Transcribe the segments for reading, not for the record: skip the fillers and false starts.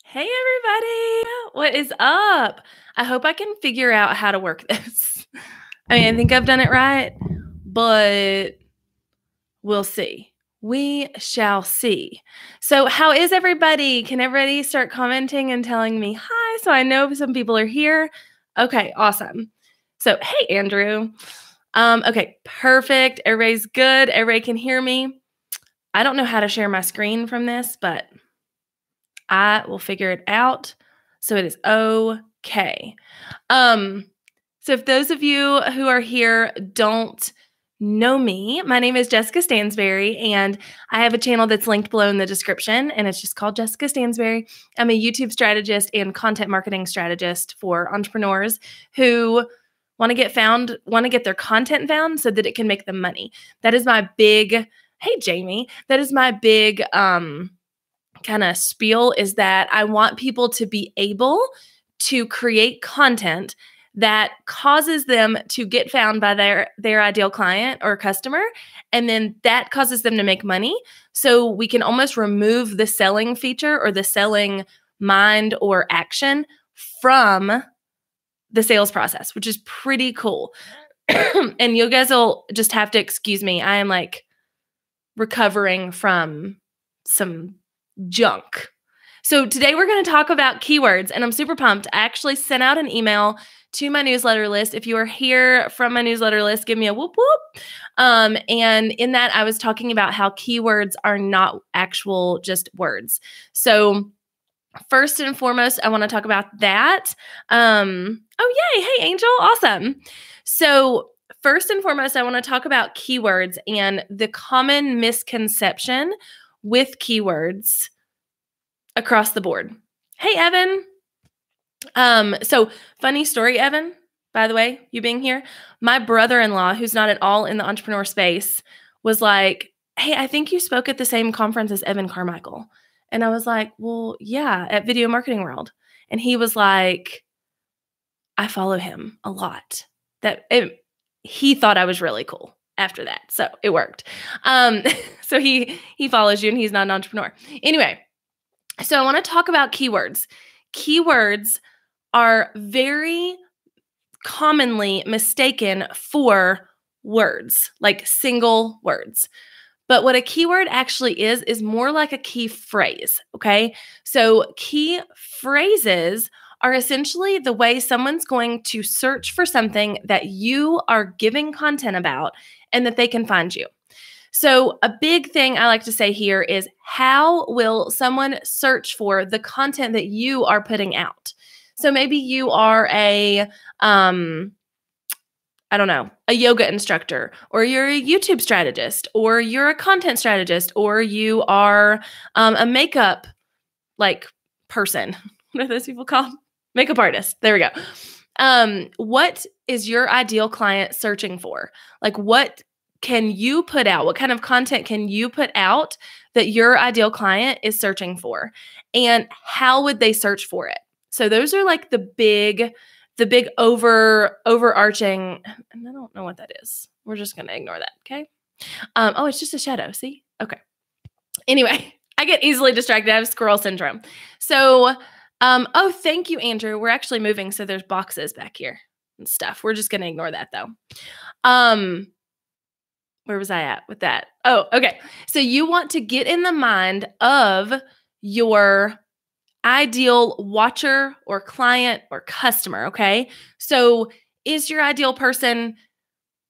Hey everybody, what is up? I hope I can figure out how to work this. I think I've done it right, but we'll see. We shall see. So how is everybody? Can everybody start commenting and telling me hi so I know some people are here? Okay, awesome. So, hey Andrew. Okay, perfect. Everybody's good. Everybody can hear me. I don't know how to share my screen from this, but I will figure it out. So it is okay. So if those of you who are here don't know me, my name is Jessica Stansbery, and I have a channel that's linked below in the description, and it's just called Jessica Stansbery. I'm a YouTube strategist and content marketing strategist for entrepreneurs who want to get their content found so that it can make them money. That is my big, hey Jamie, that is my big kind of spiel, is that I want people to be able to create content that causes them to get found by their ideal client or customer, and then that causes them to make money. So we can almost remove the selling feature or the selling mind or action from the sales process, which is pretty cool. And you guys will just have to excuse me. I am like recovering from some junk. So today we're going to talk about keywords, and I'm super pumped. I actually sent out an email to my newsletter list. If you are here from my newsletter list, give me a whoop whoop. And in that, I was talking about how keywords are not actual just words. So first and foremost, I want to talk about that. Oh, yay. Hey, Angel. Awesome. So first and foremost, I want to talk about keywords and the common misconception with keywords across the board. Hey, Evan. So funny story, Evan, by the way, you being here, my brother-in-law, who's not at all in the entrepreneur space, was like, hey, I think you spoke at the same conference as Evan Carmichael. And I was like, well, yeah, at Video Marketing World. And he was like, I follow him a lot. He thought I was really cool after that. So it worked. So he follows you and he's not an entrepreneur. Anyway, so I want to talk about keywords. Keywords are very commonly mistaken for words, like single words. But what a keyword actually is more like a key phrase, okay? So key phrases are essentially the way someone's going to search for something that you are giving content about and that they can find you. So a big thing I like to say here is, how will someone search for the content that you are putting out? So maybe you are a yoga instructor, or you're a YouTube strategist, or you're a content strategist, or you are a makeup person. What are those people called? Makeup artist. There we go. What is your ideal client searching for? Like, what can you put out? What kind of content can you put out that your ideal client is searching for? And how would they search for it? So those are like the big overarching, and I don't know what that is. We're just going to ignore that. Okay. Oh, it's just a shadow. See? Okay. Anyway, I get easily distracted. I have squirrel syndrome. So, oh, thank you, Andrew. We're actually moving. So there's boxes back here and stuff. We're just going to ignore that though. Where was I at with that? Oh, okay. So you want to get in the mind of your ideal watcher or client or customer, okay? So is your ideal person,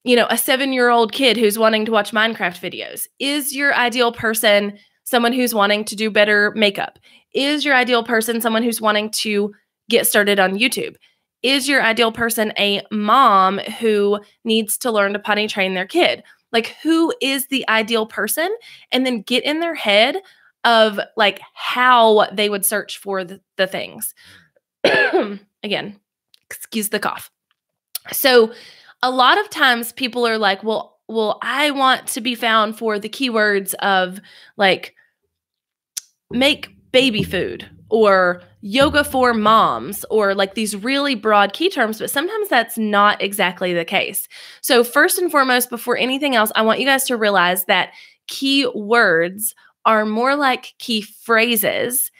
a 7-year-old kid who's wanting to watch Minecraft videos? Is your ideal person someone who's wanting to do better makeup? Is your ideal person someone who's wanting to get started on YouTube? Is your ideal person a mom who needs to learn to potty train their kid? Like, who is the ideal person? And then get in their head of like how they would search for the things. Again, excuse the cough. So a lot of times people are like, well, I want to be found for the keywords of like make baby food or yoga for moms, or like these really broad key terms, but sometimes that's not exactly the case. So first and foremost, before anything else, I want you guys to realize that keywords are more like key phrases,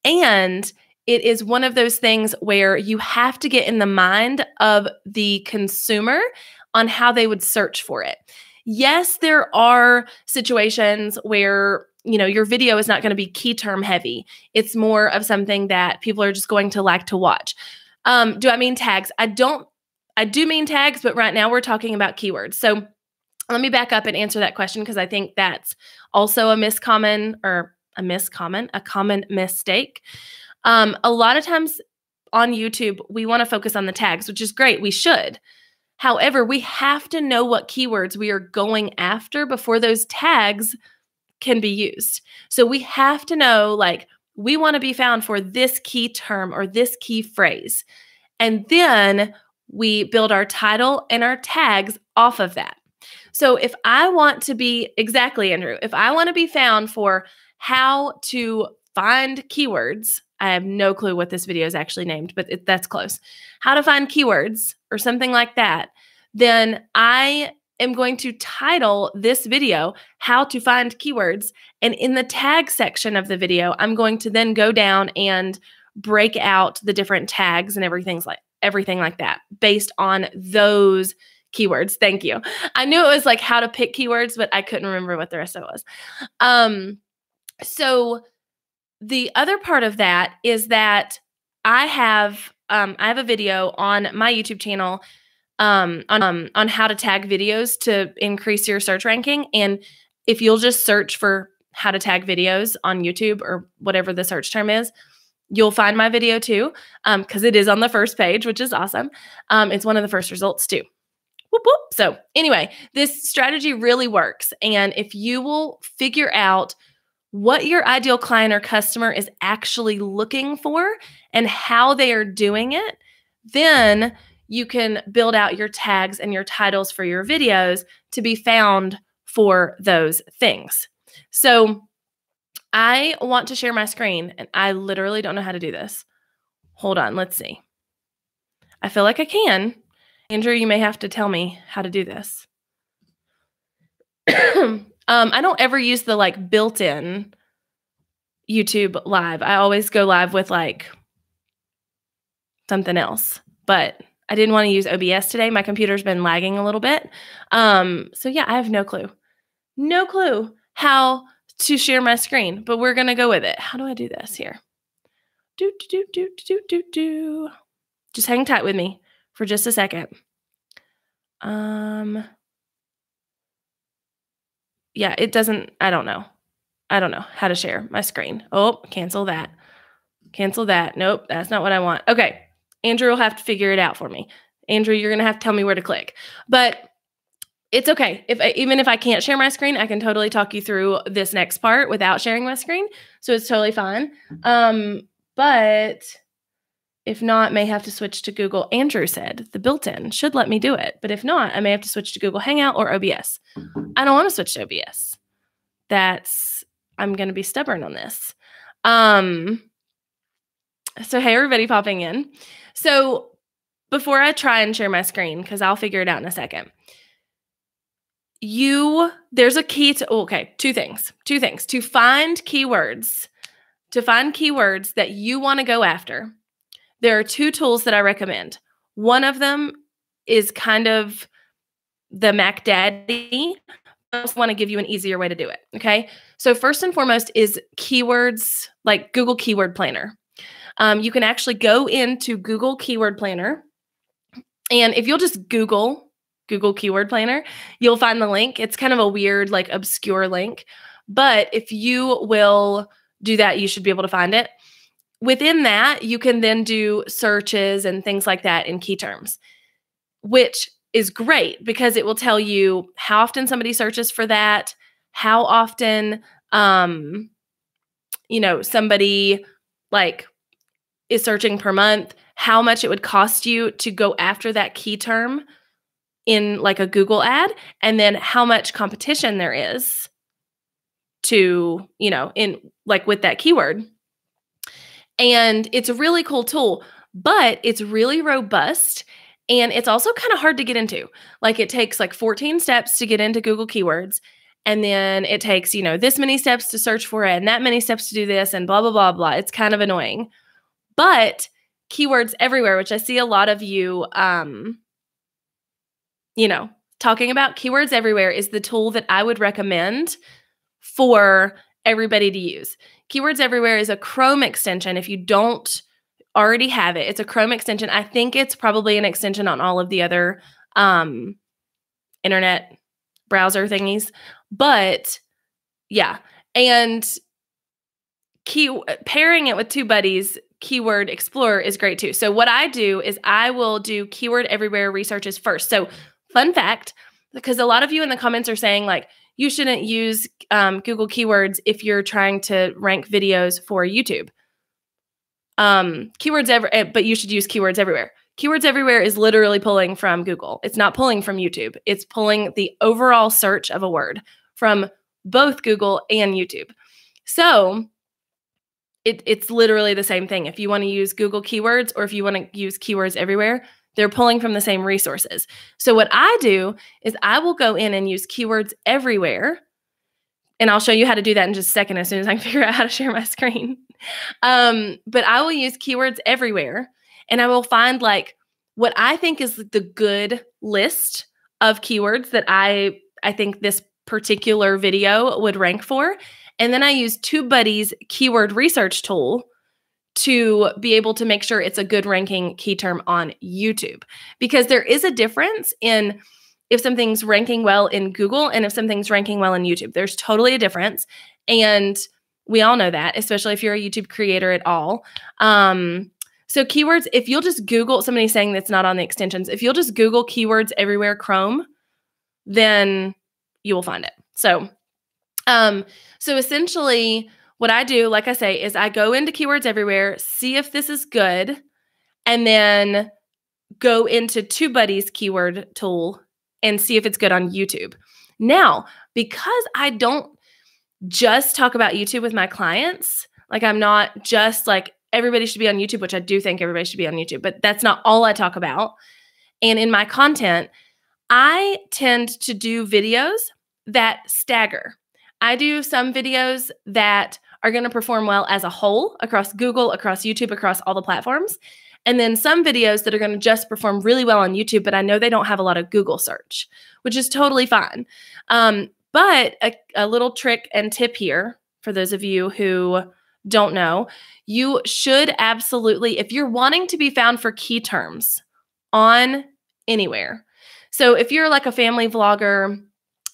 and it is one of those things where you have to get in the mind of the consumer on how they would search for it. Yes, there are situations where, you know, your video is not going to be key term heavy. It's more of something that people are just going to like to watch. Do I mean tags? I do mean tags, but right now we're talking about keywords. So let me back up and answer that question, because I think that's also a common mistake. A lot of times on YouTube, we want to focus on the tags, which is great. We should. However, we have to know what keywords we are going after before those tags can be used. So we have to know, like, we want to be found for this key term or this key phrase. And then we build our title and our tags off of that. So if I want to be, exactly, Andrew, if I want to be found for how to find keywords, I have no clue what this video is actually named, but that's close. How to find keywords or something like that, then I am going to title this video, How to Find Keywords. And in the tag section of the video, I'm going to then go down and break out the different tags and everything like that based on those keywords. Thank you. I knew it was like how to pick keywords, but I couldn't remember what the rest of it was. So the other part of that is that I have a video on my YouTube channel on how to tag videos to increase your search ranking. And if you'll just search for how to tag videos on YouTube or whatever the search term is, you'll find my video too, because it is on the first page, which is awesome. It's one of the first results too. Whoop, whoop. So anyway, this strategy really works. And if you will figure out what your ideal client or customer is actually looking for and how they are doing it, then you can build out your tags and your titles for your videos to be found for those things. So I want to share my screen, and I literally don't know how to do this. Hold on, let's see. I feel like I can. Andrew, you may have to tell me how to do this. I don't ever use the like built-in YouTube live. I always go live with like something else, but I didn't want to use OBS today. My computer's been lagging a little bit. So yeah, I have no clue how to share my screen, but we're going to go with it. How do I do this here? Just hang tight with me for just a second. Yeah, it doesn't, I don't know how to share my screen. Oh, cancel that. Nope, that's not what I want. Okay. Andrew will have to figure it out for me. Andrew, you're going to have to tell me where to click, but it's okay. Even if I can't share my screen, I can totally talk you through this next part without sharing my screen. So it's totally fine. But if not, may have to switch to Google. Andrew said the built-in should let me do it. But if not, I may have to switch to Google Hangout or OBS. I don't want to switch to OBS. I'm going to be stubborn on this. So hey, everybody popping in. So before I try and share my screen, because I'll figure it out in a second, there's a key to, two things. To find keywords that you want to go after, there are two tools that I recommend. One of them is kind of the Mac Daddy. I also want to give you an easier way to do it. Okay. So first and foremost is keywords, like Google Keyword Planner. You can actually go into Google Keyword Planner, and if you'll just Google Keyword Planner, you'll find the link. It's kind of a weird, like obscure link, but if you will do that, you should be able to find it. Within that, you can then do searches and things like that in key terms, which is great because it will tell you how often somebody searches for that, how often, somebody like is searching per month, how much it would cost you to go after that key term in like a Google ad, and then how much competition there is to, in like with that keyword. And it's a really cool tool, but it's really robust, and it's also kind of hard to get into. Like it takes like 14 steps to get into Google Keywords, and then it takes, this many steps to search for it and that many steps to do this and blah, blah, blah, blah. It's kind of annoying. But keywords everywhere, which I see a lot of you, talking about, keywords everywhere is the tool that I would recommend for everybody to use. Keywords everywhere is a Chrome extension. If you don't already have it, it's a Chrome extension. I think it's probably an extension on all of the other internet browser thingies. But yeah, and pairing it with TubeBuddy's Keyword Explorer is great too. So what I do is I will do keyword everywhere researches first. So fun fact, because a lot of you in the comments are saying like, you shouldn't use Google keywords if you're trying to rank videos for YouTube. But you should use keywords everywhere. Keywords everywhere is literally pulling from Google. It's not pulling from YouTube. It's pulling the overall search of a word from both Google and YouTube. So it's literally the same thing. If you want to use Google keywords or if you want to use keywords everywhere, they're pulling from the same resources. So what I do is I will go in and use keywords everywhere. And I'll show you how to do that in just a second as soon as I can figure out how to share my screen. But I will use keywords everywhere. And I will find like what I think is the good list of keywords that I think this particular video would rank for. And then I use TubeBuddy's keyword research tool to be able to make sure it's a good ranking key term on YouTube. Because there is a difference in if something's ranking well in Google and if something's ranking well in YouTube. There's totally a difference. And we all know that, especially if you're a YouTube creator at all. So keywords, if you'll just Google, somebody's saying that's not on the extensions, if you'll just Google keywords everywhere Chrome, then you will find it. So essentially what I do, like I say, is I go into keywords everywhere, see if this is good, and then go into TubeBuddy's keyword tool and see if it's good on YouTube. Now, because I don't just talk about YouTube with my clients, like I'm not just like everybody should be on YouTube, which I do think everybody should be on YouTube, but that's not all I talk about. And in my content, I tend to do videos that stagger. I do some videos that are going to perform well as a whole across Google, across YouTube, across all the platforms. And then some videos that are going to just perform really well on YouTube, but I know they don't have a lot of Google search, which is totally fine. But a little trick and tip here for those of you who don't know, you should absolutely, if you're wanting to be found for key terms on anywhere. So if you're like a family vlogger,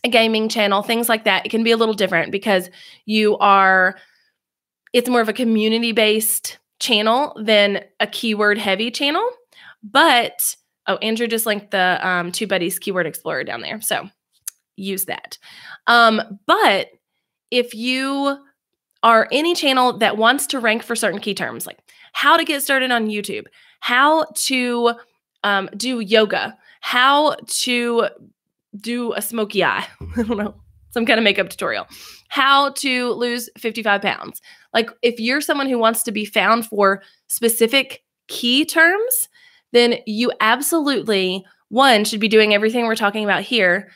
a gaming channel, things like that, it can be a little different because it's more of a community-based channel than a keyword-heavy channel. But, Andrew just linked the TubeBuddy's Keyword Explorer down there, so use that. But if you are any channel that wants to rank for certain key terms, like how to get started on YouTube, how to do yoga, how to do a smoky eye, I don't know, some kind of makeup tutorial, how to lose 55 pounds. Like if you're someone who wants to be found for specific key terms, then you absolutely, 1, should be doing everything we're talking about here,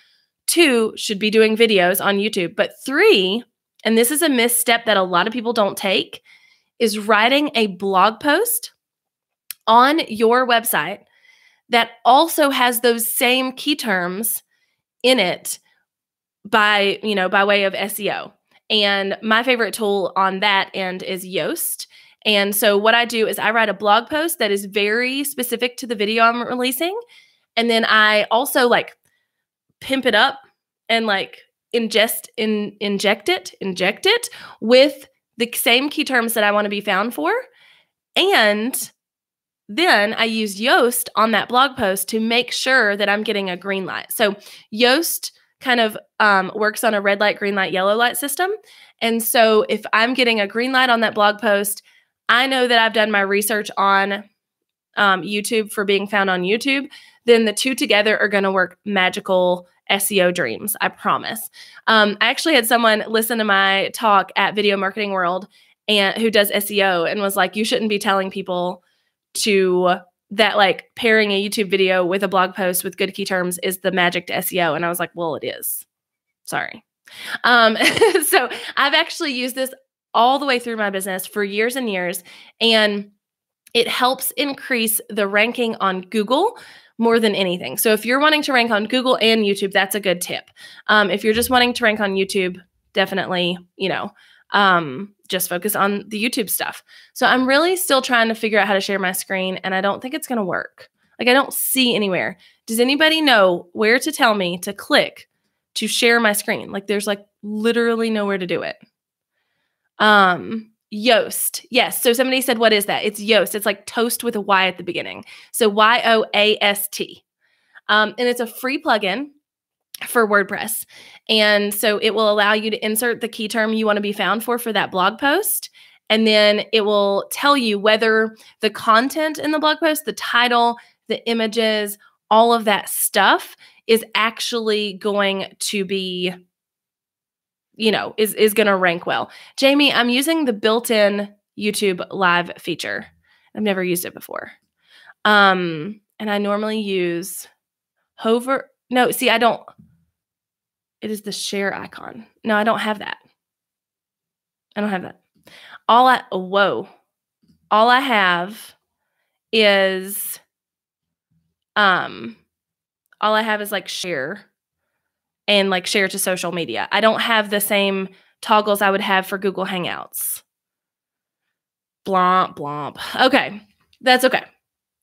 2, should be doing videos on YouTube, but 3, and this is a misstep that a lot of people don't take, is writing a blog post on your website that also has those same key terms in it by way of SEO. And my favorite tool on that end is Yoast. And so what I do is I write a blog post that is very specific to the video I'm releasing. And then I also like pimp it up and like inject it with the same key terms that I want to be found for. And then I use Yoast on that blog post to make sure that I'm getting a green light. So Yoast kind of works on a red light, green light, yellow light system. And so if I'm getting a green light on that blog post, I know that I've done my research on YouTube for being found on YouTube. Then the two together are going to work magical SEO dreams, I promise. I actually had someone listen to my talk at Video Marketing World and who does SEO and was like, you shouldn't be telling people that like pairing a YouTube video with a blog post with good key terms is the magic to SEO. And I was like, well, it is. Sorry. So I've actually used this all the way through my business for years and years. And It helps increase the ranking on Google more than anything. So if you're wanting to rank on Google and YouTube, that's a good tip. If you're just wanting to rank on YouTube, definitely, just focus on the YouTube stuff. So I'm really still trying to figure out how to share my screen, and I don't think it's going to work. Like, I don't see anywhere. Does anybody know where to tell me to click to share my screen? Like, there's like literally nowhere to do it. Yoast. Yes. So somebody said, what is that? It's Yoast. It's like toast with a Y at the beginning. So Yoast. And it's a free plugin for WordPress. And so it will allow you to insert the key term you want to be found for that blog post. And then it will tell you whether the content in the blog post, the title, the images, all of that stuff is actually going to be, is going to rank well. Jamie, I'm using the built-in YouTube live feature. I've never used it before. And I normally use hover. No, see, I don't. It is the share icon. No, I don't have that. I don't have that. All I have is like share and like share to social media. I don't have the same toggles I would have for Google Hangouts. Blomp, blomp. Okay. That's okay.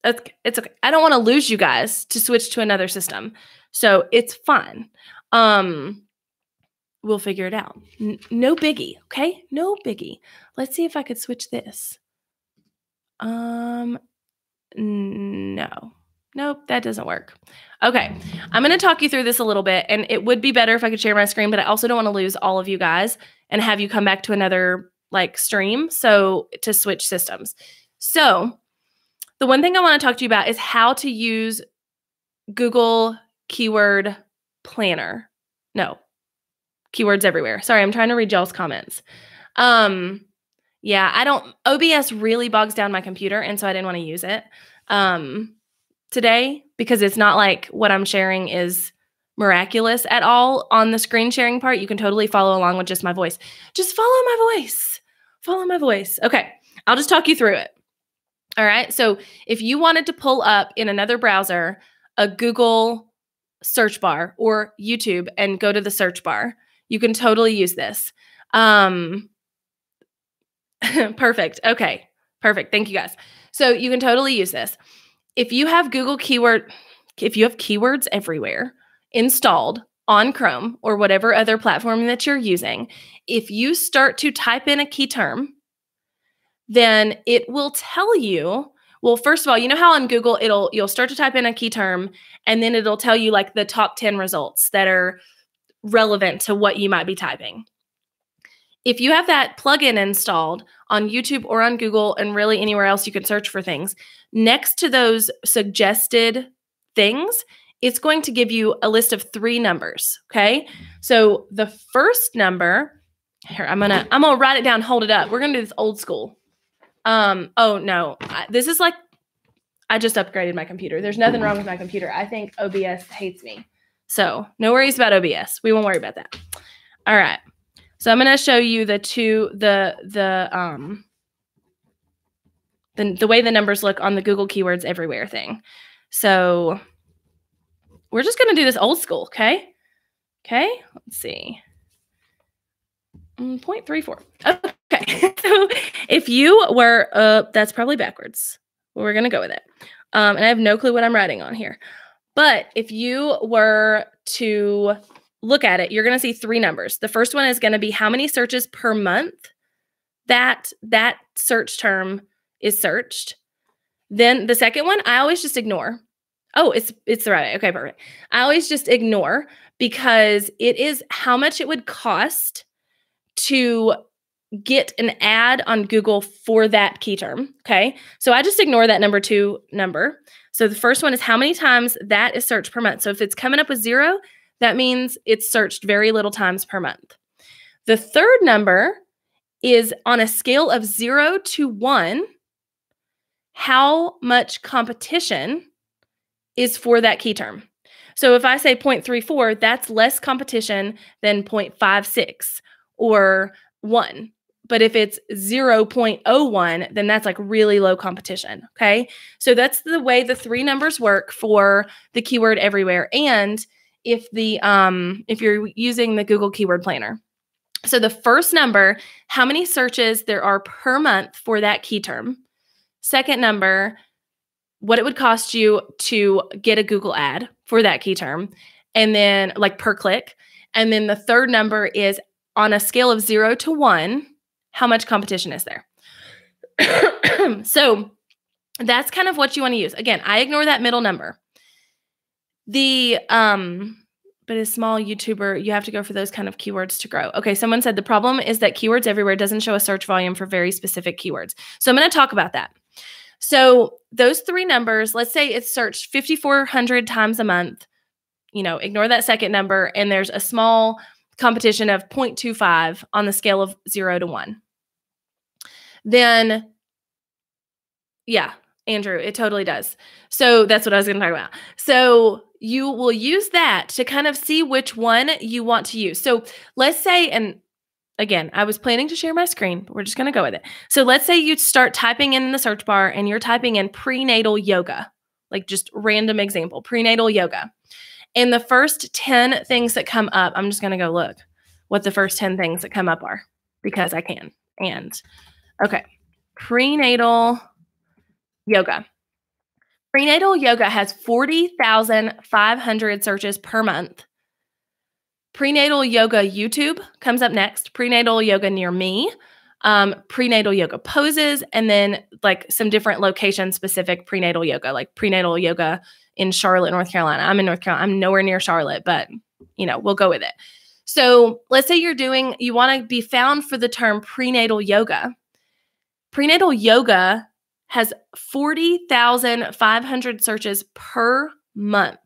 It's okay. I don't want to lose you guys to switch to another system. So it's fine. We'll figure it out. No biggie. Okay. No biggie. Let's see if I could switch this. No. Nope, that doesn't work. Okay, I'm going to talk you through this a little bit, and it would be better if I could share my screen, but I also don't want to lose all of you guys and have you come back to another stream, so to switch systems. So the one thing I want to talk to you about is how to use Google Keyword Planner. No, Keywords Everywhere. Sorry, I'm trying to read y'all's comments. Yeah, OBS really bogs down my computer, and so I didn't want to use it today, because it's not like what I'm sharing is miraculous at all on the screen sharing part. You can totally follow along with just my voice. Just follow my voice. Follow my voice. Okay, I'll just talk you through it. All right, so if you wanted to pull up in another browser a Google search bar or YouTube and go to the search bar, you can totally use this. Perfect. Okay, perfect. Thank you guys. So you can totally use this. If you have Keywords Everywhere installed on Chrome or whatever other platform that you're using, if you start to type in a key term, then it will tell you, well, first of all, you know how on Google you'll start to type in a key term and then it'll tell you like the top 10 results that are relevant to what you might be typing. If you have that plugin installed on YouTube or on Google and really anywhere else you can search for things, next to those suggested things, it's going to give you a list of 3 numbers, okay? So the first number, here, I'm gonna write it down, hold it up. We're gonna do this old school. Oh no, this is like, I just upgraded my computer. There's nothing wrong with my computer. I think OBS hates me. So no worries about OBS. We won't worry about that. All right. So I'm going to show you the way the numbers look on the Google Keywords Everywhere thing. So we're just going to do this old school, okay? Okay, let's see. 0.34. Okay, so if you were, that's probably backwards. Well, we're going to go with it. And I have no clue what I'm writing on here. But if you were to look at it, you're going to see 3 numbers. The first one is going to be how many searches per month that search term is searched. Then the second one, I always just ignore. Oh, it's the right way. Okay, perfect. I always just ignore because it is how much it would cost to get an ad on Google for that key term. Okay, so I just ignore that number 2 number. So the first one is how many times that is searched per month. So if it's coming up with 0, that means it's searched very little times per month. The third number is on a scale of 0 to 1, how much competition is for that key term. So if I say 0.34, that's less competition than 0.56 or 1. But if it's 0.01, then that's like really low competition. Okay. So that's the way the three numbers work for the keyword everywhere. And if you're using the Google Keyword Planner. So the first number, how many searches there are per month for that key term. Second number, what it would cost you to get a Google ad for that key term. And then like per click. And then the third number is on a scale of 0 to 1, how much competition is there? So that's kind of what you want to use. Again, I ignore that middle number. But a small YouTuber, you have to go for those kind of keywords to grow. Okay, someone said the problem is that Keywords Everywhere doesn't show a search volume for very specific keywords. So I'm going to talk about that. So those three numbers, let's say it's searched 5,400 times a month. Ignore that second number, and there's a small competition of 0.25 on the scale of 0 to 1. Then, yeah, Andrew, it totally does. So that's what I was going to talk about. So you will use that to kind of see which one you want to use. So let's say, and again, I was planning to share my screen, but we're just going to go with it. So let's say you start typing in the search bar and you're typing in prenatal yoga, like just random example, prenatal yoga. And the first 10 things that come up, I'm just going to go look what the first 10 things that come up are because I can. And okay, prenatal yoga. Prenatal yoga has 40,500 searches per month. Prenatal yoga YouTube comes up next. Prenatal yoga near me. Prenatal yoga poses, and then like some different location specific prenatal yoga, like prenatal yoga in Charlotte, North Carolina. I'm in North Carolina. I'm nowhere near Charlotte, but we'll go with it. So let's say you want to be found for the term prenatal yoga. Prenatal yoga has 40,500 searches per month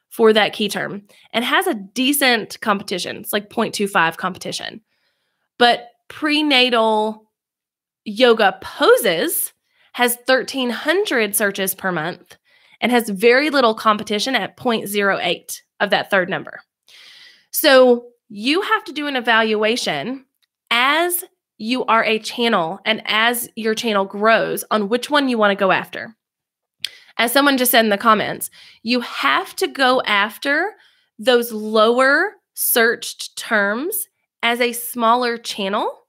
for that key term and has a decent competition. It's like 0.25 competition. But prenatal yoga poses has 1,300 searches per month and has very little competition at 0.08 of that third number. So you have to do an evaluation as you are a channel and as your channel grows on which one you want to go after. As someone just said in the comments, you have to go after those lower searched terms as a smaller channel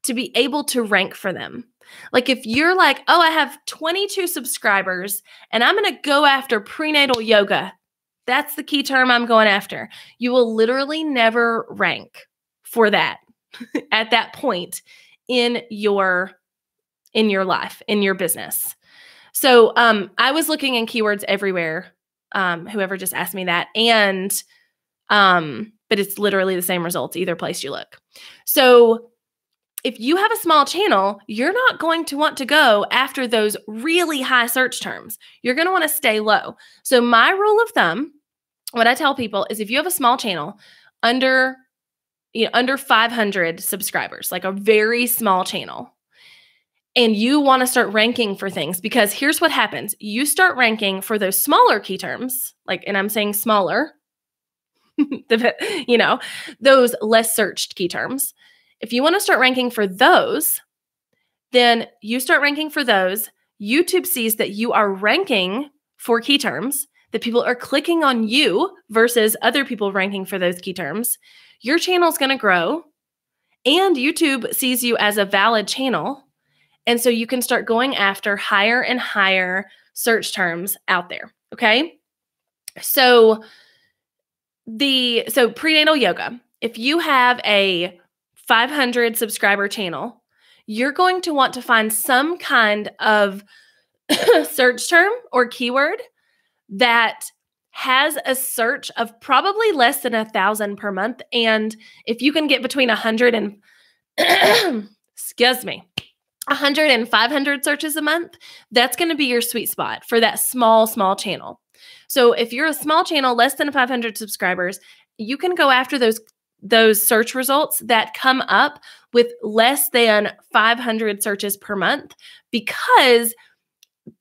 to be able to rank for them. Like if you're like, oh, I have 22 subscribers and I'm going to go after prenatal yoga. That's the key term I'm going after. You will literally never rank for that at that point in your life, in your business. So I was looking in Keywords Everywhere, whoever just asked me that, and but it's literally the same results either place you look. So if you have a small channel, you're not going to want to go after those really high search terms. You're going to want to stay low. So my rule of thumb, what I tell people is if you have a small channel under 500 subscribers, like a very small channel, and you want to start ranking for things, because here's what happens. You start ranking for those smaller key terms, and I'm saying smaller, those less searched key terms. If you want to start ranking for those, then you start ranking for those. YouTube sees that you are ranking for key terms, that people are clicking on you versus other people ranking for those key terms. Your channel is going to grow, and YouTube sees you as a valid channel. And so you can start going after higher and higher search terms out there. Okay. So prenatal yoga, if you have a 500 subscriber channel, you're going to want to find some kind of search term or keyword that has a search of probably less than 1,000 per month. And if you can get between 100 and 100 and 500 searches a month, that's going to be your sweet spot for that small channel. So if you're a small channel, less than 500 subscribers, you can go after those search results that come up with less than 500 searches per month, because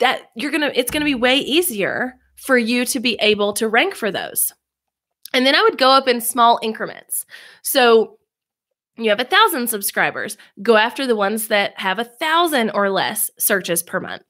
it's going to be way easier for you to be able to rank for those. And then I would go up in small increments. So You have 1,000 subscribers. Go after the ones that have 1,000 or less searches per month.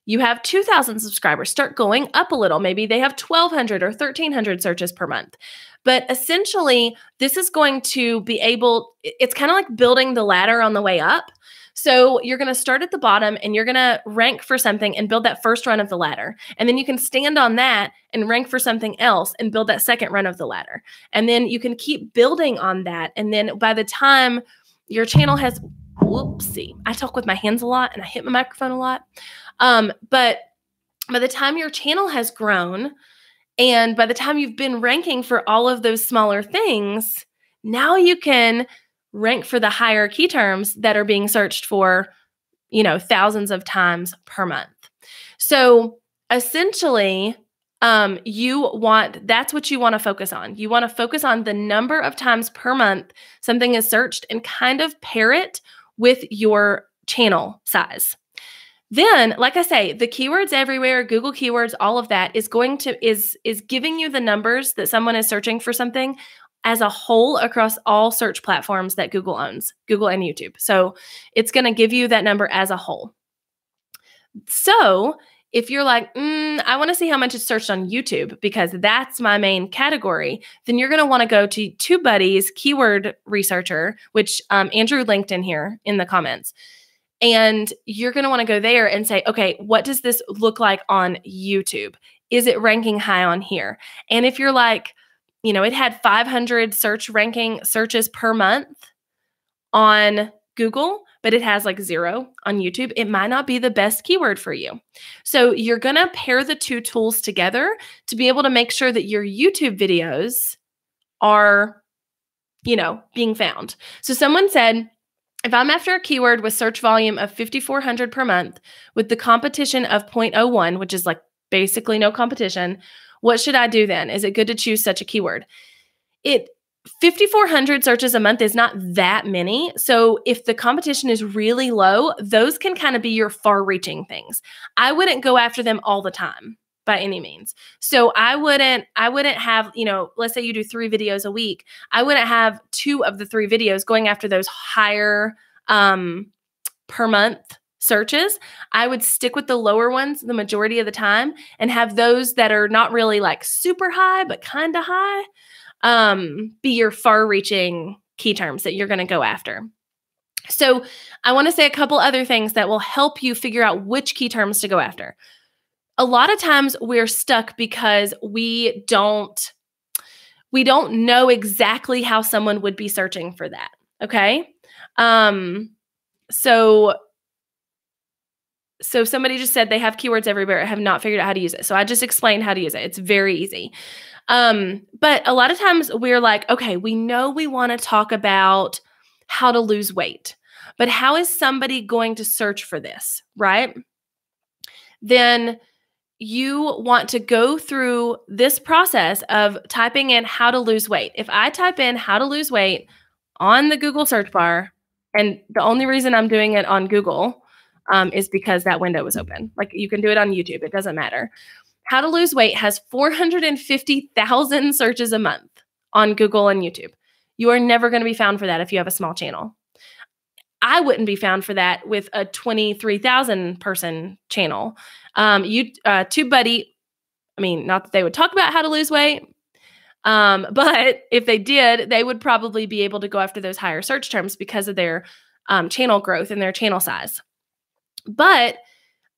You have 2,000 subscribers. Start going up a little. Maybe they have 1,200 or 1,300 searches per month. But essentially, this is going to be able, it's kind of like building the ladder on the way up. So you're going to start at the bottom and you're going to rank for something and build that first run of the ladder. And then you can stand on that and rank for something else and build that second run of the ladder. And then you can keep building on that. And then by the time your channel has, whoopsie, I talk with my hands a lot and I hit my microphone a lot. But by the time your channel has grown and by the time you've been ranking for all of those smaller things, now you can rank for the higher key terms that are being searched for, thousands of times per month. So essentially, that's what you want to focus on. You want to focus on the number of times per month something is searched and kind of pair it with your channel size. Then, like I say, the keywords everywhere, Google keywords, all of that is giving you the numbers that someone is searching for something as a whole across all search platforms that Google owns, Google and YouTube. So it's going to give you that number as a whole. So if you're like, I want to see how much it's searched on YouTube because that's my main category, then you're going to want to go to TubeBuddy's keyword researcher, which Andrew linked in here in the comments. And you're going to want to go there and say, okay, what does this look like on YouTube? Is it ranking high on here? And if you're like, it had 500 searches per month on Google, but it has like 0 on YouTube, it might not be the best keyword for you. So you're going to pair the two tools together to be able to make sure that your YouTube videos are, being found. So someone said, if I'm after a keyword with search volume of 5,400 per month with the competition of 0.01, which is like basically no competition, what should I do then? Is it good to choose such a keyword? 5,400 searches a month is not that many. So if the competition is really low, those can kind of be your far-reaching things. I wouldn't go after them all the time by any means. So I wouldn't have, let's say you do 3 videos a week. I wouldn't have 2 of the 3 videos going after those higher per month searches. I would stick with the lower ones the majority of the time and have those that are not really like super high, but kind of high, be your far-reaching key terms that you're going to go after. So I want to say a couple other things that will help you figure out which key terms to go after. A lot of times we're stuck because we don't know exactly how someone would be searching for that. Okay. So somebody just said they have keywords everywhere. I have not figured out how to use it. So I just explained how to use it. It's very easy. But a lot of times we're like, okay, we know we want to talk about how to lose weight, but how is somebody going to search for this, right? Then you want to go through this process of typing in how to lose weight. If I type in how to lose weight on the Google search bar, and the only reason I'm doing it on Google is because that window was open. Like you can do it on YouTube. It doesn't matter. How to lose weight has 450,000 searches a month on Google and YouTube. You are never going to be found for that if you have a small channel. I wouldn't be found for that with a 23,000 person channel. TubeBuddy, not that they would talk about how to lose weight, but if they did, they would probably be able to go after those higher search terms because of their channel growth and their channel size. But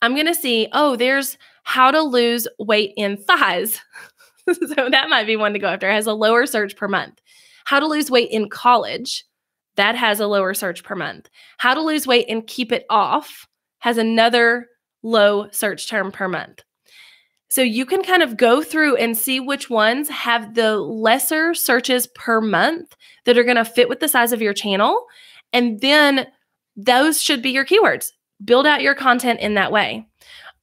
I'm going to see, there's how to lose weight in thighs. So that might be one to go after. It has a lower search per month. How to lose weight in college. That has a lower search per month. How to lose weight and keep it off has another low search term per month. So you can kind of go through and see which ones have the lesser searches per month that are going to fit with the size of your channel. And then those should be your keywords. Build out your content in that way.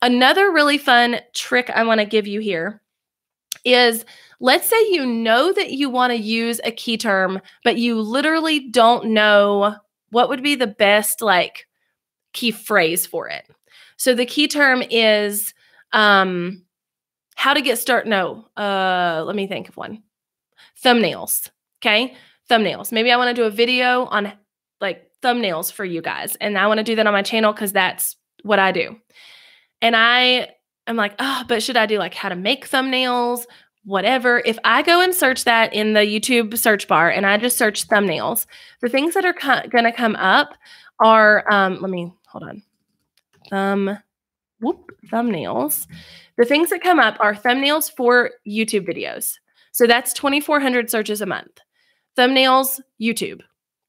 Another really fun trick I want to give you here is, let's say you know that you want to use a key term, but you literally don't know what would be the best key phrase for it. So the key term is how to get started. No, let me think of one. Thumbnails. Okay. thumbnails. Maybe I want to do a video on like thumbnails for you guys. And I want to do that on my channel because that's what I do. And I'm like, oh, but should I do like how to make thumbnails? Whatever. If I go and search that in the YouTube search bar and I just search thumbnails, the things that are going to come up are, let me, hold on. Thumbnails. The things that come up are thumbnails for YouTube videos. So that's 2,400 searches a month. Thumbnails, YouTube,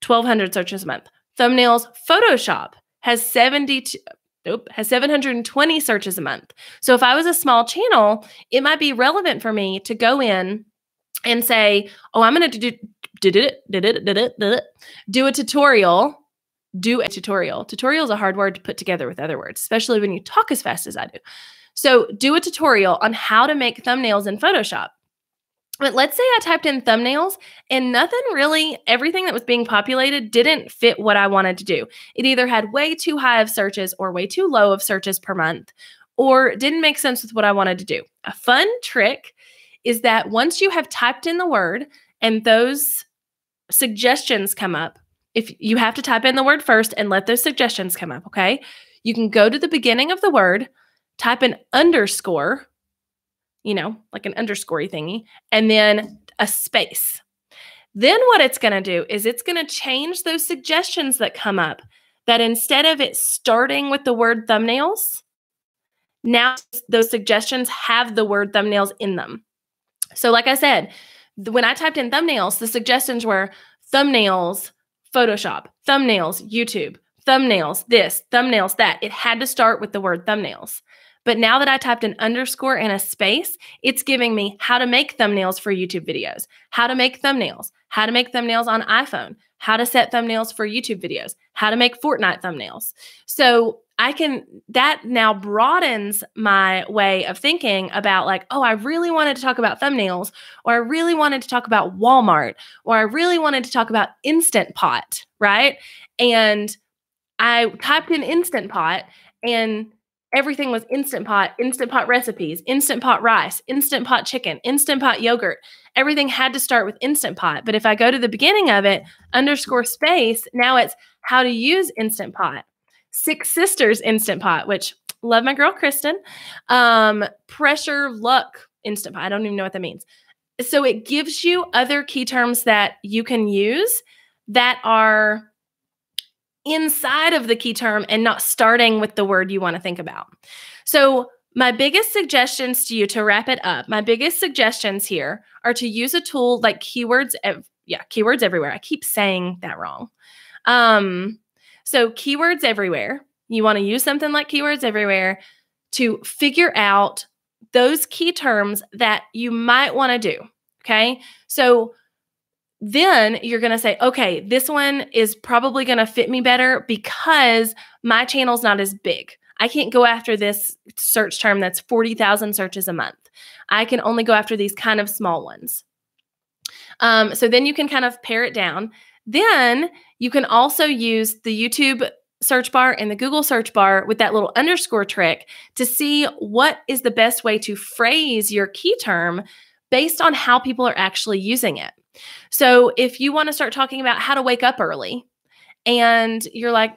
1,200 searches a month. Thumbnails, Photoshop has 720 searches a month. So if I was a small channel, it might be relevant for me to go in and say, oh, I'm going to do a tutorial. Tutorial is a hard word to put together with other words, especially when you talk as fast as I do. So do a tutorial on how to make thumbnails in Photoshop. But let's say I typed in thumbnails and nothing really, everything that was being populated didn't fit what I wanted to do. It either had way too high of searches or way too low of searches per month, or didn't make sense with what I wanted to do. A fun trick is that once you have typed in the word and those suggestions come up, if you have to type in the word first and let those suggestions come up, okay? You can go to the beginning of the word, type an underscore, like an underscore-y thingy, and then a space. Then what it's going to do is it's going to change those suggestions that come up, that instead of it starting with the word thumbnails, now those suggestions have the word thumbnails in them. So like I said, when I typed in thumbnails, the suggestions were thumbnails, Photoshop, thumbnails, YouTube, thumbnails, this, thumbnails, that. It had to start with the word thumbnails. But now that I typed an underscore and a space, it's giving me how to make thumbnails for YouTube videos, how to make thumbnails on iPhone, how to set thumbnails for YouTube videos, how to make Fortnite thumbnails. So that now broadens my way of thinking about like, oh, I really wanted to talk about thumbnails, or I really wanted to talk about Walmart, or I really wanted to talk about Instant Pot, right? And I typed in Instant Pot and everything was Instant Pot recipes, Instant Pot rice, Instant Pot chicken, Instant Pot yogurt. Everything had to start with Instant Pot. But if I go to the beginning of it, underscore space, now it's how to use Instant Pot. Six Sisters Instant Pot, which love my girl Kristen. Pressure Luck Instant Pot. I don't even know what that means. So it gives you other key terms that you can use that are inside of the key term and not starting with the word you want to think about. So my biggest suggestions to you, to wrap it up, my biggest suggestions here are to use a tool like Keywords Everywhere. I keep saying that wrong. So Keywords Everywhere, you want to use something like Keywords Everywhere to figure out those key terms that you might want to do, okay? So then you're going to say, okay, this one is probably going to fit me better because my channel's not as big. I can't go after this search term that's 40,000 searches a month. I can only go after these kind of small ones. So then you can kind of pare it down. Then you can also use the YouTube search bar and the Google search bar with that little underscore trick to see what is the best way to phrase your key term based on how people are actually using it. So if you want to start talking about how to wake up early and you're like,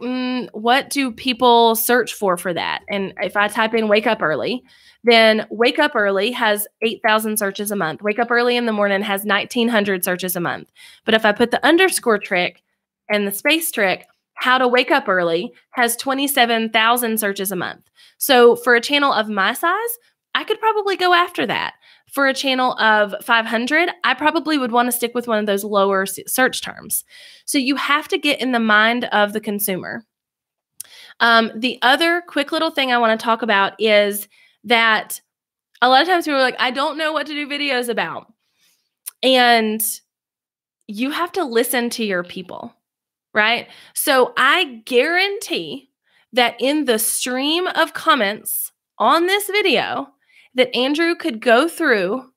what do people search for that? And if I type in wake up early, then wake up early has 8,000 searches a month. Wake up early in the morning has 1,900 searches a month. But if I put the underscore trick and the space trick, how to wake up early has 27,000 searches a month. So for a channel of my size, I could probably go after that. For a channel of 500, I probably would want to stick with one of those lower search terms. So you have to get in the mind of the consumer. The other quick little thing I want to talk about is that a lot of times people are like, I don't know what to do videos about. And you have to listen to your people, right? So I guarantee that in the stream of comments on this video, that Andrew could go through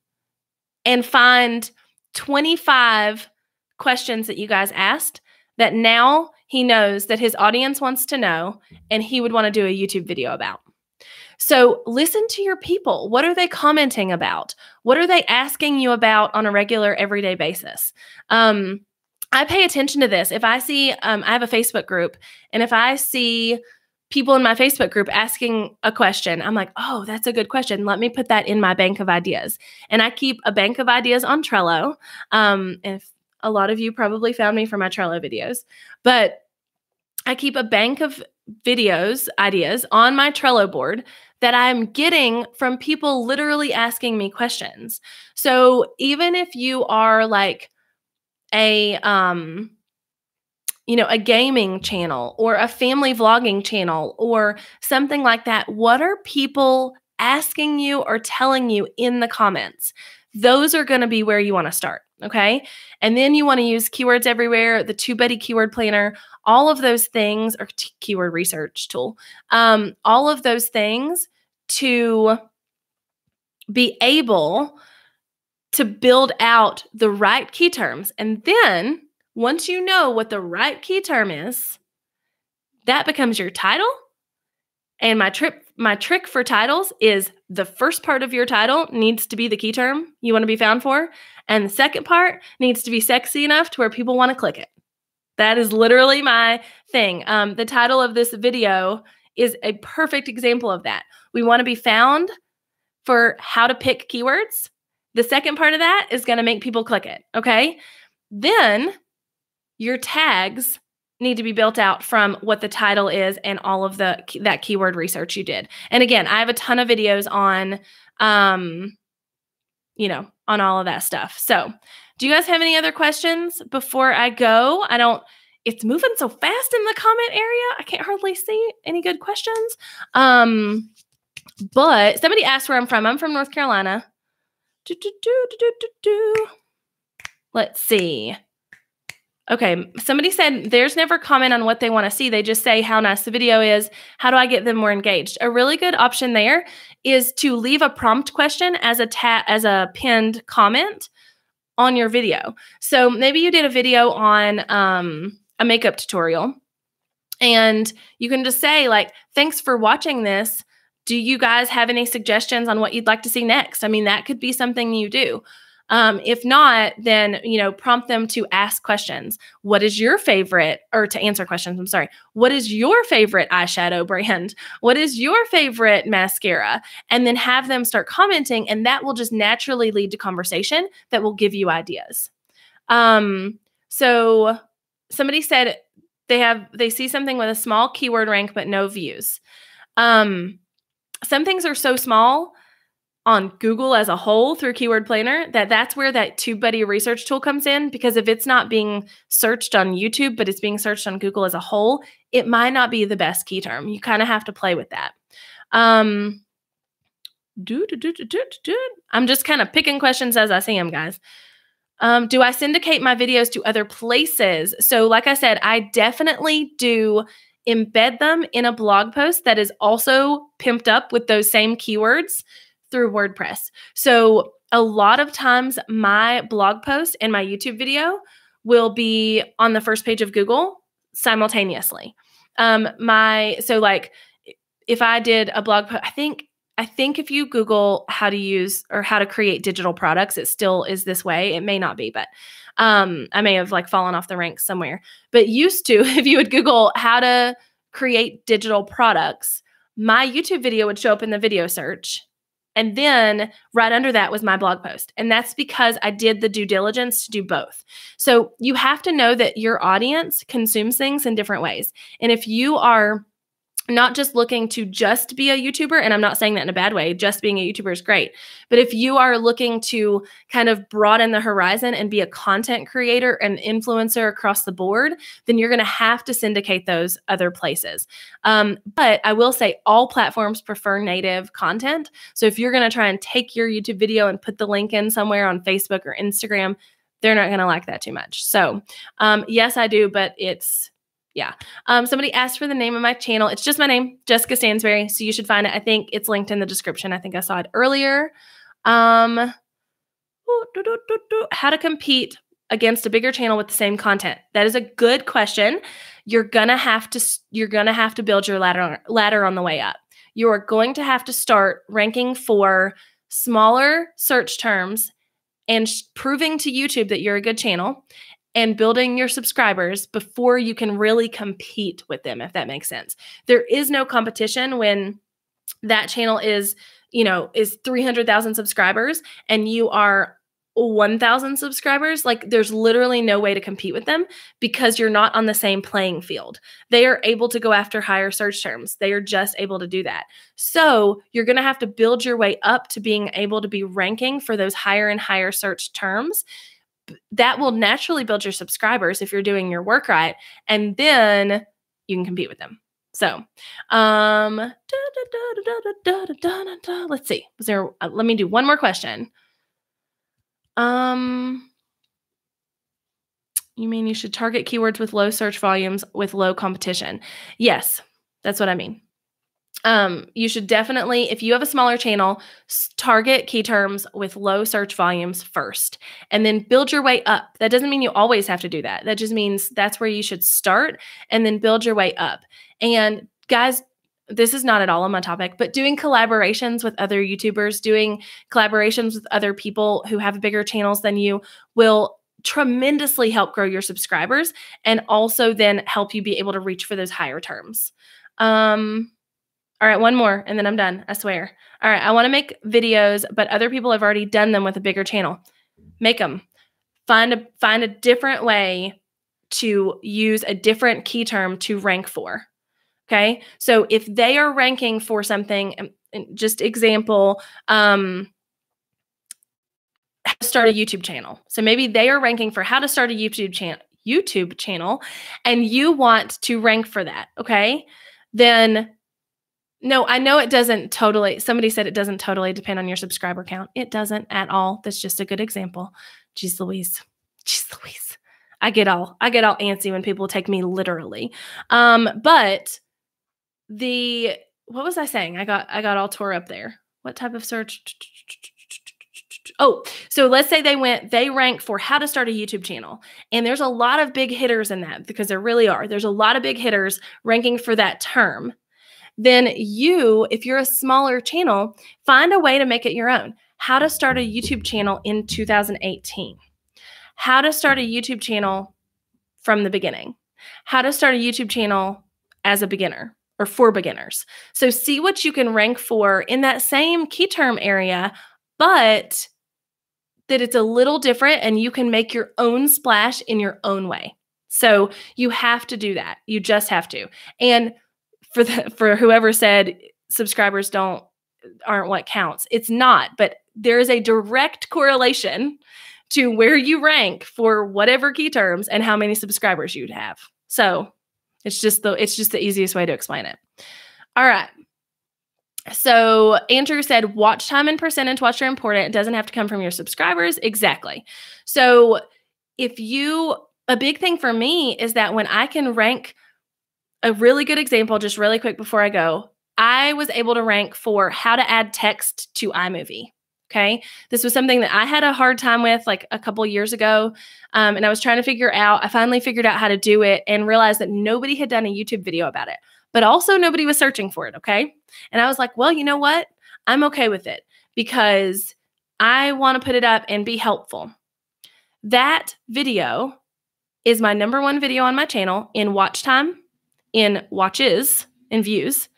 and find 25 questions that you guys asked that now he knows that his audience wants to know and he would want to do a YouTube video about. So listen to your people. What are they commenting about? What are they asking you about on a regular, everyday basis? I pay attention to this. If I see, I have a Facebook group, and if I see people in my Facebook group asking a question, I'm like, oh, that's a good question. Let me put that in my bank of ideas. And I keep a bank of ideas on Trello. If a lot of you probably found me from my Trello videos, but I keep a bank of ideas on my Trello board that I'm getting from people literally asking me questions. So even if you are like a gaming channel or a family vlogging channel or something like that, what are people asking you or telling you in the comments? Those are going to be where you want to start, okay? And then you want to use keywords everywhere, the TubeBuddy keyword planner, all of those things, or keyword research tool, all of those things to be able to build out the right key terms. And then once you know what the right key term is, that becomes your title. And my trick for titles is the first part of your title needs to be the key term you want to be found for. And the second part needs to be sexy enough to where people want to click it. That is literally my thing. The title of this video is a perfect example of that. We want to be found for how to pick keywords. The second part of that is going to make people click it, okay? Then your tags need to be built out from what the title is and all of that keyword research you did. And again, I have a ton of videos on, on all of that stuff. So do you guys have any other questions before I go? It's moving so fast in the comment area. I can't hardly see any good questions. But somebody asked where I'm from. I'm from North Carolina. Let's see. Okay, somebody said there's never comment on what they want to see. They just say how nice the video is. How do I get them more engaged? A really good option there is to leave a prompt question as a pinned comment on your video. So maybe you did a video on a makeup tutorial, and you can just say like, thanks for watching this. Do you guys have any suggestions on what you'd like to see next? I mean, that could be something you do. If not, then, prompt them to ask questions. What is your favorite, or to answer questions, I'm sorry. What is your favorite eyeshadow brand? What is your favorite mascara? And then have them start commenting, and that will just naturally lead to conversation that will give you ideas. So somebody said they see something with a small keyword rank, but no views. Some things are so small on Google as a whole through Keyword Planner that's where that TubeBuddy research tool comes in, because if it's not being searched on YouTube, but it's being searched on Google as a whole, it might not be the best key term. You kind of have to play with that. I'm just kind of picking questions as I see them, guys. Do I syndicate my videos to other places? So like I said, I definitely do embed them in a blog post that is also pimped up with those same keywords through WordPress. So a lot of times my blog post and my YouTube video will be on the first page of Google simultaneously. So like if I did a blog post, I think if you Google how to use or how to create digital products, it still is this way. It may not be, but I may have like fallen off the ranks somewhere. But used to, if you would Google how to create digital products, my YouTube video would show up in the video search. And then right under that was my blog post. And that's because I did the due diligence to do both. So you have to know that your audience consumes things in different ways. And if you are not just looking to just be a YouTuber, and I'm not saying that in a bad way, just being a YouTuber is great. But if you are looking to kind of broaden the horizon and be a content creator and influencer across the board, then you're going to have to syndicate those other places. But I will say all platforms prefer native content. So if you're going to try and take your YouTube video and put the link in somewhere on Facebook or Instagram, they're not going to like that too much. So yes, I do, but yeah. Somebody asked for the name of my channel. It's just my name, Jessica Stansbery. So you should find it. I think it's linked in the description. I think I saw it earlier. How to compete against a bigger channel with the same content? That is a good question. You're gonna have to build your ladder on the way up. You are going to have to start ranking for smaller search terms and proving to YouTube that you're a good channel. and building your subscribers before you can really compete with them, if that makes sense. There is no competition when that channel is 300,000 subscribers and you are 1,000 subscribers. Like, there's literally no way to compete with them because you're not on the same playing field. They are able to go after higher search terms. They are just able to do that. So you're going to have to build your way up to being able to be ranking for those higher and higher search terms. That will naturally build your subscribers if you're doing your work right. And then you can compete with them. So, let's see. Let me do one more question. You mean you should target keywords with low search volumes with low competition? Yes, that's what I mean. You should definitely, if you have a smaller channel, target key terms with low search volumes first, and then build your way up. That doesn't mean you always have to do that. That just means that's where you should start and then build your way up. And guys, this is not at all on my topic, but doing collaborations with other YouTubers, doing collaborations with other people who have bigger channels than you will tremendously help grow your subscribers and also then help you be able to reach for those higher terms. All right, one more and then I'm done, I swear. All right, I want to make videos, but other people have already done them with a bigger channel. Make them. Find a different way to use a different key term to rank for. Okay, so if they are ranking for something, just example, how to start a YouTube channel. So maybe they are ranking for how to start a YouTube channel, and you want to rank for that. Okay, then no, I know it doesn't totally. Somebody said it doesn't totally depend on your subscriber count. It doesn't at all. That's just a good example. Jeez Louise. Jeez Louise. I get all antsy when people take me literally. But what was I saying? I got all tore up there. What type of search? Oh, so let's say they rank for how to start a YouTube channel. And there's a lot of big hitters in that, because there really are. There's a lot of big hitters ranking for that term. Then you, if you're a smaller channel, find a way to make it your own. How to start a YouTube channel in 2018. How to start a YouTube channel from the beginning. How to start a YouTube channel as a beginner or for beginners. So see what you can rank for in that same key term area, but that it's a little different and you can make your own splash in your own way. So you have to do that. You just have to. And for whoever said subscribers aren't what counts, it's not, but there is a direct correlation to where you rank for whatever key terms and how many subscribers you'd have. So it's just the easiest way to explain it. All right. So Andrew said, watch time and percentage watch are important. It doesn't have to come from your subscribers. Exactly. So a big thing for me is that when I can rank, a really good example, just really quick before I go, I was able to rank for how to add text to iMovie. Okay. This was something that I had a hard time with like a couple years ago. And I was trying to I finally figured out how to do it and realized that nobody had done a YouTube video about it, but also nobody was searching for it. Okay. And I was like, well, you know what? I'm okay with it because I want to put it up and be helpful. That video is my #1 video on my channel in watch time, in watches, in views,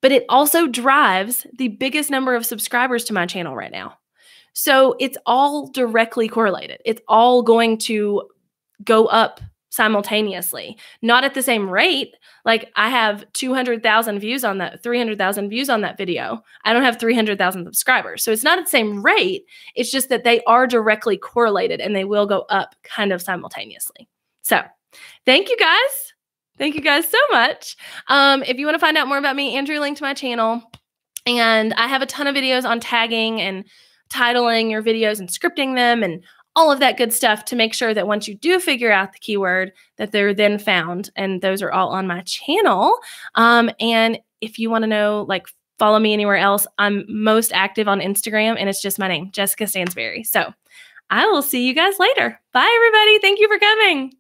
but it also drives the biggest number of subscribers to my channel right now. So it's all directly correlated. It's all going to go up simultaneously, not at the same rate. Like I have 200,000 views on that, 300,000 views on that video. I don't have 300,000 subscribers. So it's not at the same rate. It's just that they are directly correlated and they will go up kind of simultaneously. So thank you guys. Thank you guys so much. If you want to find out more about me, Andrew linked to my channel. And I have a ton of videos on tagging and titling your videos and scripting them and all of that good stuff to make sure that once you do figure out the keyword that they're then found. And those are all on my channel. And if you want to know, like, follow me anywhere else, I'm most active on Instagram and it's just my name, Jessica Stansbery. So I will see you guys later. Bye, everybody. Thank you for coming.